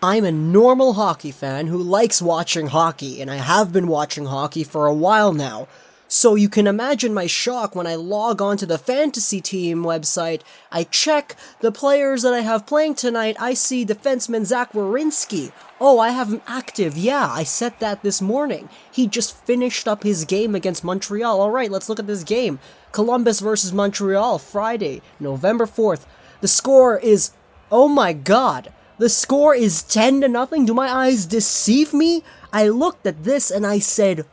I'm a normal hockey fan who likes watching hockey, and I have been watching hockey for a while now. So you can imagine my shock when I log onto the fantasy team website, I check the players that I have playing tonight, I see defenseman Zach Werenski. Oh, I have him active, yeah, I set that this morning. He just finished up his game against Montreal. Alright, let's look at this game. Columbus versus Montreal, Friday, November 4th. The score is, oh my god, the score is 10-0. Do my eyes deceive me? I looked at this and I said,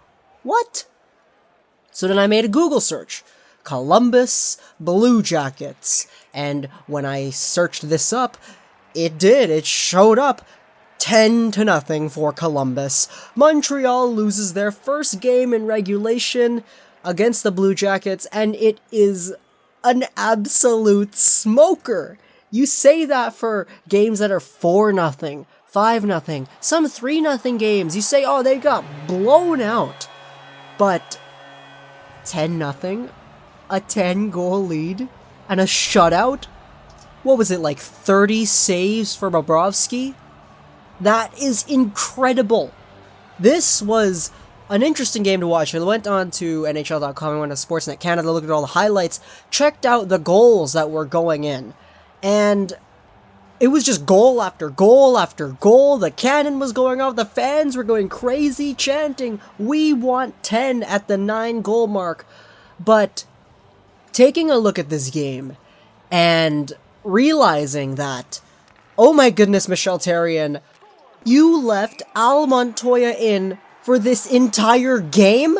what? So then I made a Google search, Columbus Blue Jackets, and when I searched this up, it showed up 10-0 for Columbus. Montreal loses their first game in regulation against the Blue Jackets, and it is an absolute smoker. You say that for games that are 4-0, 5-0, some 3-0 games. You say, oh, they got blown out, but 10-0, a 10-goal lead, and a shutout? What was it, like 30 saves for Bobrovsky? That is incredible. This was an interesting game to watch. I went on to NHL.com, I went to Sportsnet Canada, looked at all the highlights, checked out the goals that were going in, and it was just goal after goal after goal. The cannon was going off. The fans were going crazy, chanting, "We want 10" at the 9-goal mark. But taking a look at this game and realizing that, oh my goodness, Michel Therrien, you left Al Montoya in for this entire game?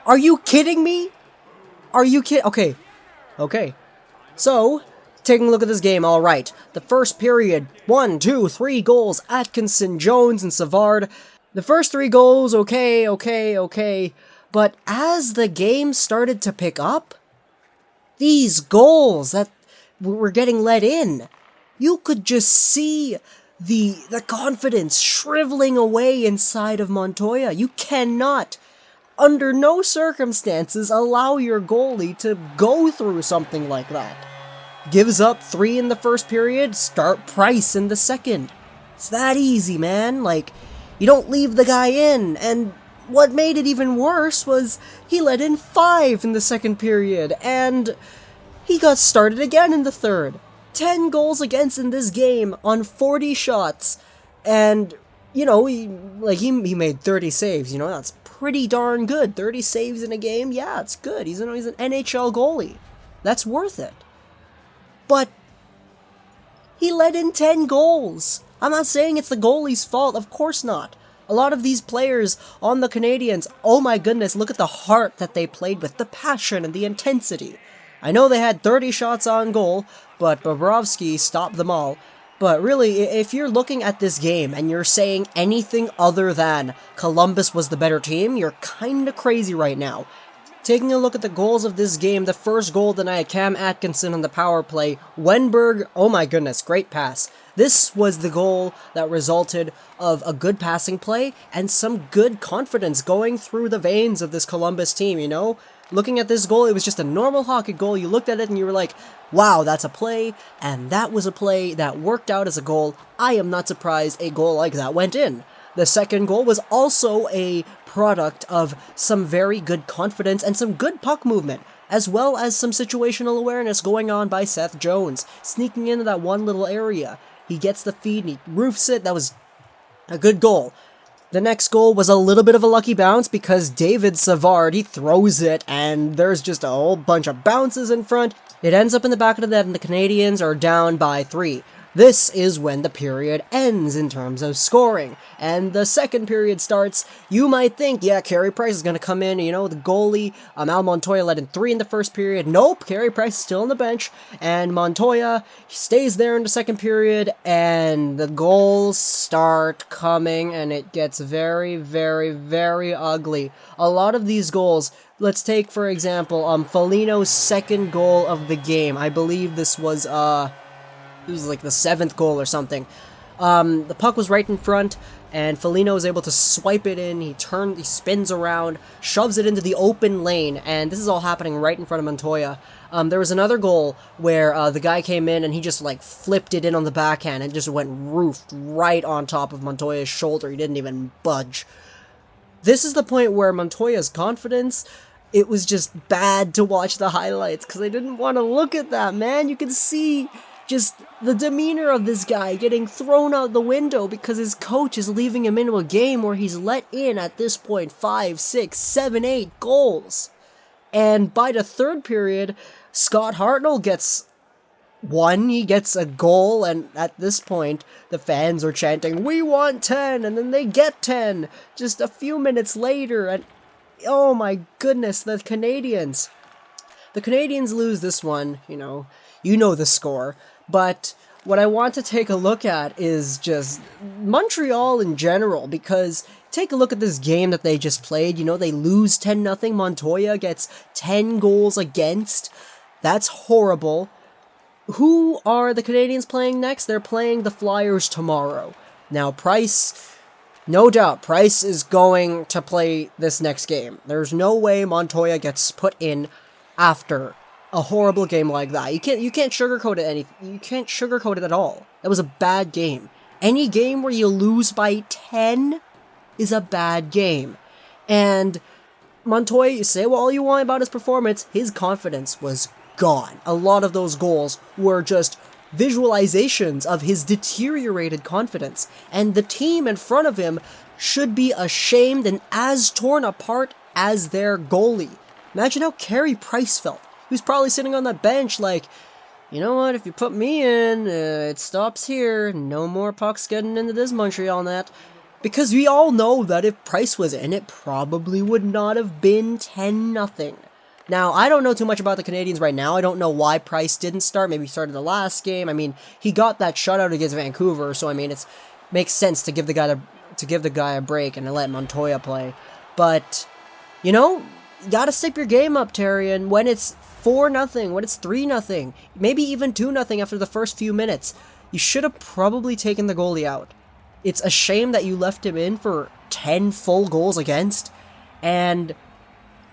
Are you kidding me? Are you kidding? Okay. So, taking a look at this game, alright. The first period, 1, 2, 3 goals, Atkinson, Jones, and Savard. The first 3 goals, okay. But as the game started to pick up, these goals that were getting let in, you could just see the confidence shriveling away inside of Montoya. You cannot, under no circumstances, allow your goalie to go through something like that. Gives up 3 in the first period, start Price in the second. It's that easy, man. Like, you don't leave the guy in. And what made it even worse was he let in 5 in the second period, and he got started again in the third. 10 goals against in this game on 40 shots, and, you know, he made 30 saves, that's pretty darn good. 30 saves in a game, yeah, it's good. He's an NHL goalie. That's worth it. But he let in 10 goals. I'm not saying it's the goalie's fault, of course not. A lot of these players on the Canadiens, oh my goodness, look at the heart that they played with, the passion and the intensity. I know they had 30 shots on goal, but Bobrovsky stopped them all. But really, if you're looking at this game and you're saying anything other than Columbus was the better team, you're kinda crazy right now. Taking a look at the goals of this game, the first goal tonight, Cam Atkinson on the power play. Wenberg, oh my goodness, great pass. This was the goal that resulted of a good passing play and some good confidence going through the veins of this Columbus team, Looking at this goal, it was just a normal hockey goal. You looked at it and you were like, wow, that's a play, and that was a play that worked out as a goal. I am not surprised a goal like that went in. The second goal was also a product of some very good confidence and some good puck movement, as well as some situational awareness going on by Seth Jones, sneaking into that one little area. He gets the feed and he roofs it. That was a good goal. The next goal was a little bit of a lucky bounce because David Savard, he throws it and there's just a whole bunch of bounces in front. It ends up in the back of the net and the Canadiens are down by 3. This is when the period ends in terms of scoring, and the second period starts. You might think, yeah, Carey Price is going to come in, the goalie, Al Montoya let in 3 in the first period. Nope, Carey Price is still on the bench, and Montoya stays there in the second period, and the goals start coming, and it gets very, very, very ugly. A lot of these goals, let's take, for example, Foligno's second goal of the game. I believe this was, it was like the 7th goal or something. The puck was right in front, and Foligno was able to swipe it in. He spins around, shoves it into the open lane, and this is all happening right in front of Montoya. There was another goal where the guy came in and he just like flipped it in on the backhand and just went roofed right on top of Montoya's shoulder. He didn't even budge. This is the point where Montoya's confidence, it was just bad to watch the highlights because I didn't want to look at that, man. You can see just the demeanor of this guy getting thrown out the window because his coach is leaving him into a game where he's let in at this point 5, 6, 7, 8 goals. And by the third period, Scott Hartnell gets one, he gets a goal, and at this point, the fans are chanting, "We want 10," and then they get 10 just a few minutes later, and oh my goodness, the Canadiens lose this one, you know the score, but what I want to take a look at is just Montreal in general, because take a look at this game that they just played. They lose 10-0. Montoya gets 10 goals against. That's horrible. Who are the Canadiens playing next? They're playing the Flyers tomorrow. Now, Price, no doubt, Price is going to play this next game. There's no way Montoya gets put in after a horrible game like that. You can't sugarcoat it You can't sugarcoat it at all. That was a bad game. Any game where you lose by 10 is a bad game. And Montoya, you say all you want about his performance, his confidence was gone. A lot of those goals were just visualizations of his deteriorated confidence. And the team in front of him should be ashamed and as torn apart as their goalie. Imagine how Carey Price felt. He was probably sitting on the bench like, you know what, if you put me in, it stops here. No more pucks getting into this Montreal net. Because we all know that if Price was in, it probably would not have been 10-0. Now, I don't know too much about the Canadiens right now. I don't know why Price didn't start. Maybe he started the last game. I mean, he got that shutout against Vancouver, so I mean, it makes sense to give the guy a break and to let Montoya play. But, you gotta step your game up, Terry, and when it's 4-0, when it's 3-0, maybe even 2-0 after the first few minutes, you should have probably taken the goalie out. It's a shame that you left him in for 10 full goals against, and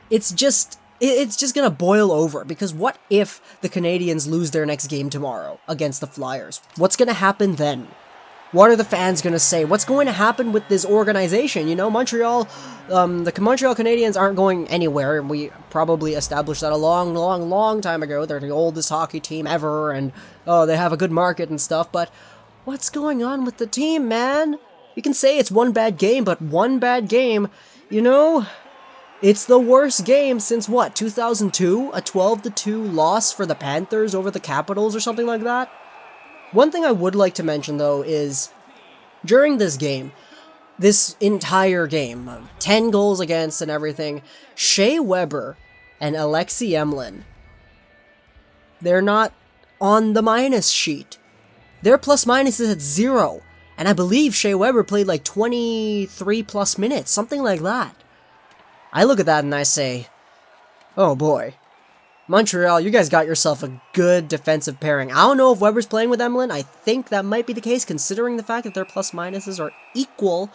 it's just gonna boil over, because what if the Canadiens lose their next game tomorrow against the Flyers? What's gonna happen then? What are the fans gonna say? What's going to happen with this organization? Montreal, the Montreal Canadiens aren't going anywhere, and we probably established that a long, long, long time ago. They're the oldest hockey team ever, and they have a good market and stuff, but what's going on with the team, man? You can say it's one bad game, but one bad game, it's the worst game since, 2002? A 12-2 loss for the Panthers over the Capitals or something like that? One thing I would like to mention, though, is during this game, this entire game, 10 goals against and everything, Shea Weber and Alexei Emlin, they're not on the minus sheet. Their plus-minus is at 0, and I believe Shea Weber played like 23-plus minutes, something like that. I look at that and I say, oh boy, Montreal, you guys got yourself a good defensive pairing. I don't know if Weber's playing with Emlin. I think that might be the case, considering the fact that their plus-minuses are equal.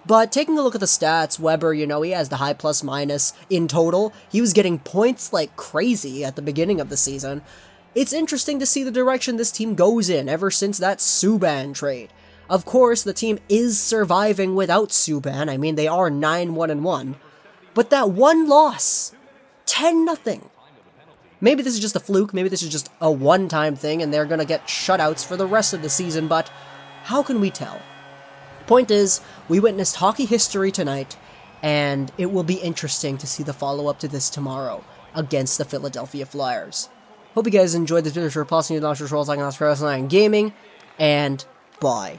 But taking a look at the stats, Weber, he has the high plus-minus in total. He was getting points like crazy at the beginning of the season. It's interesting to see the direction this team goes in ever since that Subban trade. Of course, the team is surviving without Subban. I mean, they are 9-1-1. But that one loss, 10-0. Maybe this is just a fluke, maybe this is just a one-time thing, and they're gonna get shutouts for the rest of the season, but how can we tell? Point is, we witnessed hockey history tonight, and it will be interesting to see the follow-up to this tomorrow against the Philadelphia Flyers. Hope you guys enjoyed this video. Sure, plus, you know, talking about wrestling and gaming, and bye.